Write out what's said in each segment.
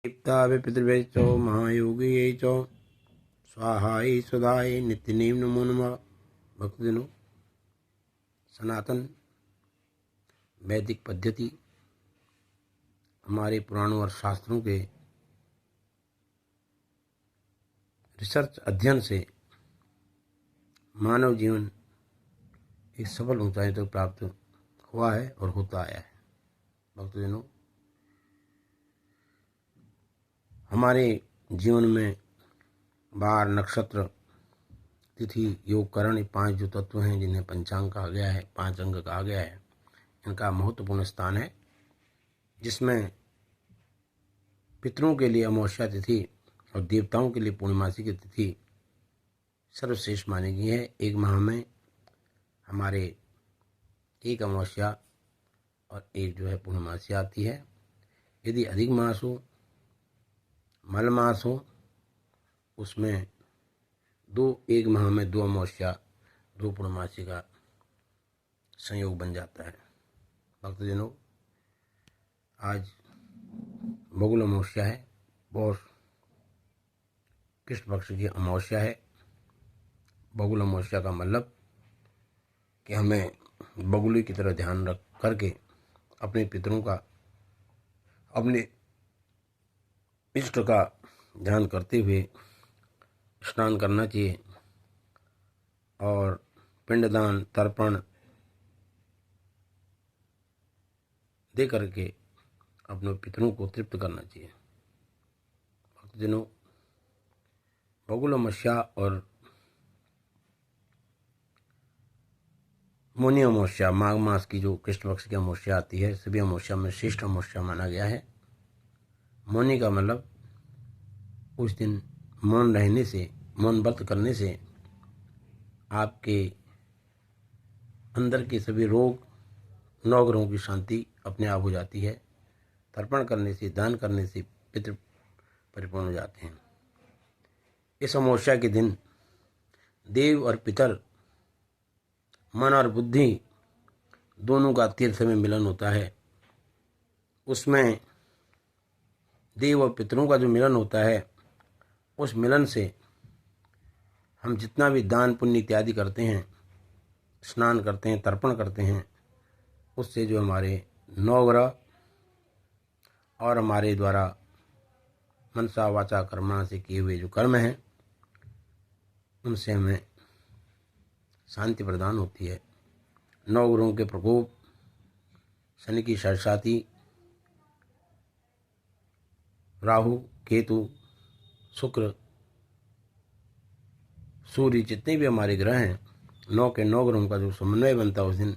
दीप्ताय पितृभ्ये च महायोगिये च स्वाहाय सुधाय नित्यनेम नमो नमः। भक्तजनों, सनातन वैदिक पद्धति हमारे पुराणों और शास्त्रों के रिसर्च अध्ययन से मानव जीवन एक सफल ऊंचाई तक प्राप्त हुआ है और होता आया है। भक्तजनों, हमारे जीवन में वार, नक्षत्र, तिथि, योग, करण, 5 जो तत्व हैं जिन्हें पंचांग कहा गया है, 5 अंग कहा गया है, इनका महत्वपूर्ण स्थान है, जिसमें पितरों के लिए अमावस्या तिथि और देवताओं के लिए पूर्णिमासी की तिथि सर्वश्रेष्ठ मानी गई है। एक माह में हमारे एक अमावस्या और एक जो है पूर्णिमासी आती है। यदि अधिक मास हो, मल मास हो, उसमें एक माह में 2 अमावस्या 2 पूर्णमासी का संयोग बन जाता है। भक्तजनों, आज बगुल अमावस्या है, बहुत कृष्ण पक्ष की अमावस्या है। बगुल अमावस्या का मतलब कि हमें बगुली की तरह ध्यान रख करके अपने पितरों का, अपने इष्ट का ध्यान करते हुए स्नान करना चाहिए और पिंडदान, तर्पण दे करके अपने पितरों को तृप्त करना चाहिए। भक्तजनों, बगुल अमावस्या और मौनी अमावस्या, माघ मास की जो कृष्ण पक्ष की अमावस्या आती है, सभी अमावस्या में श्रेष्ठ अमावस्या माना गया है। मौनी का मतलब उस दिन मौन रहने से, मौन व्रत करने से आपके अंदर के सभी रोग, नवग्रहों की शांति अपने आप हो जाती है। तर्पण करने से, दान करने से पितृ परिपूर्ण हो जाते हैं। इस अमावस्या के दिन देव और पितर, मन और बुद्धि दोनों का तीर्थ में मिलन होता है। उसमें देव और पितरों का जो मिलन होता है, उस मिलन से हम जितना भी दान पुण्य इत्यादि करते हैं, स्नान करते हैं, तर्पण करते हैं, उससे जो हमारे नवग्रह और हमारे द्वारा मनसा वाचा कर्मणा से किए हुए जो कर्म हैं, उनसे हमें शांति प्रदान होती है। नवग्रहों के प्रकोप, शनि की सरसाती, राहु, केतु, शुक्र, सूर्य, जितने भी हमारे ग्रह हैं, 9 के 9 ग्रहों का जो समन्वय बनता है, उस दिन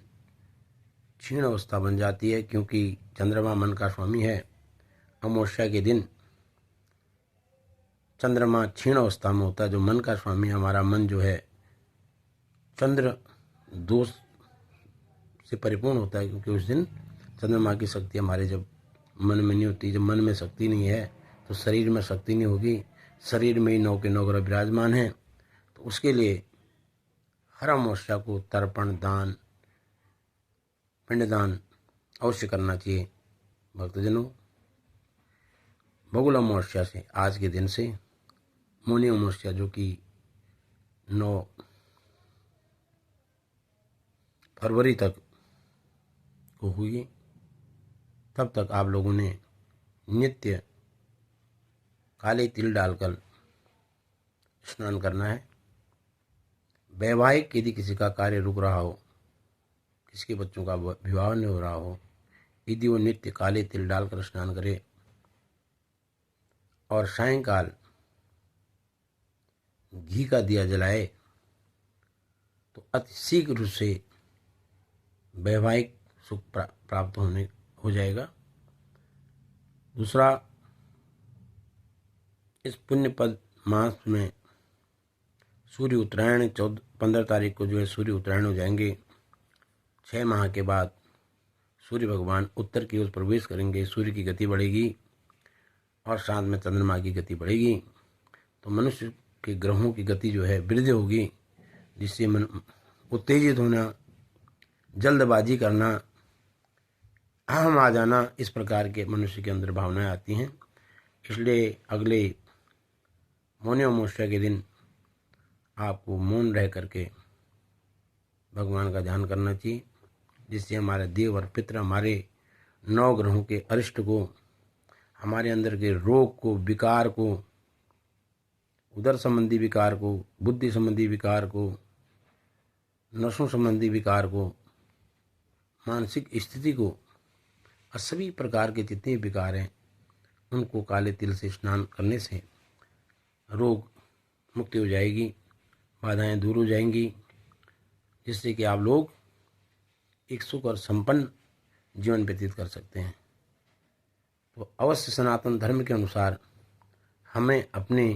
क्षीण अवस्था बन जाती है, क्योंकि चंद्रमा मन का स्वामी है। अमावस्या के दिन चंद्रमा क्षीण अवस्था में होता है। जो मन का स्वामी, हमारा मन जो है चंद्र दोष से परिपूर्ण होता है, क्योंकि उस दिन चंद्रमा की शक्ति हमारे जब मन में नहीं होती, जब मन में शक्ति नहीं है तो शरीर में शक्ति नहीं होगी। शरीर में ही 9 के 9 ग्रह विराजमान हैं, तो उसके लिए हर अमावस्या को तर्पण, दान, पिंडदान अवश्य करना चाहिए। भक्तजनों, बगुल अमावस्या से, आज के दिन से मौनी अमावस्या जो कि 9 फरवरी तक को हुई, तब तक आप लोगों ने नित्य काले तिल डालकर स्नान करना है। वैवाहिक यदि किसी का कार्य रुक रहा हो, किसी के बच्चों का विवाह नहीं हो रहा हो, यदि वो नित्य काले तिल डालकर स्नान करे और सायंकाल घी का दिया जलाए, तो अति शीघ्र से वैवाहिक सुख प्राप्त हो जाएगा। दूसरा, इस पुण्य पद मास में सूर्य उत्तरायण 15 तारीख को जो है सूर्य उत्तरायण हो जाएंगे। 6 माह के बाद सूर्य भगवान उत्तर की ओर प्रवेश करेंगे, सूर्य की गति बढ़ेगी और साथ में चंद्रमा की गति बढ़ेगी, तो मनुष्य के ग्रहों की गति जो है वृद्धि होगी, जिससे मन उत्तेजित होना, जल्दबाजी करना, अहम आ जाना, इस प्रकार के मनुष्य के अंदर भावनाएं आती हैं। इसलिए अगले मौनी अमावस्या के दिन आपको मौन रह करके भगवान का ध्यान करना चाहिए, जिससे हमारे देव और पितर, हमारे 9 ग्रहों के अरिष्ट को, हमारे अंदर के रोग को, विकार को, उदर संबंधी विकार को, बुद्धि संबंधी विकार को, नसों संबंधी विकार को, मानसिक स्थिति को और सभी प्रकार के जितने विकार हैं उनको काले तिल से स्नान करने से रोग मुक्ति हो जाएगी, बाधाएं दूर हो जाएंगी, जिससे कि आप लोग एक सुख और संपन्न जीवन व्यतीत कर सकते हैं। तो अवश्य सनातन धर्म के अनुसार हमें अपने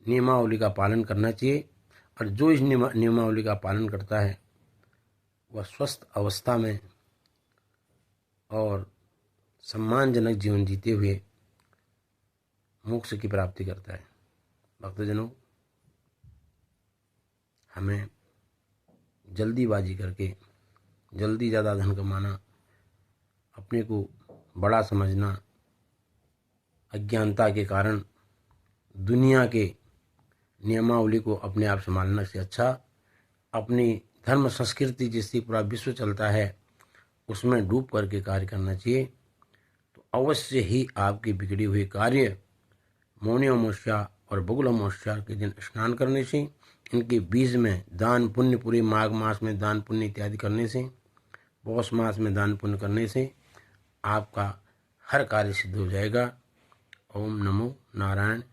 नियमावली का पालन करना चाहिए, और जो इस नियमावली का पालन करता है वह स्वस्थ अवस्था में और सम्मानजनक जीवन जीते हुए मोक्ष की प्राप्ति करता है। भक्तजनों, हमें जल्दीबाजी करके जल्दी ज़्यादा धन कमाना, अपने को बड़ा समझना, अज्ञानता के कारण दुनिया के नियमावली को अपने आप संभालने से अच्छा अपनी धर्म संस्कृति जिससे पूरा विश्व चलता है उसमें डूब करके कार्य करना चाहिए। तो अवश्य ही आपके बिगड़े हुए कार्य मौनी अमावस्या और बगुल अमावस्या के दिन स्नान करने से, इनके बीज में दान पुण्य, पूरे माघ मास में दान पुण्य इत्यादि करने से, पौष मास में दान पुण्य करने से आपका हर कार्य सिद्ध हो जाएगा। ओम नमो नारायण।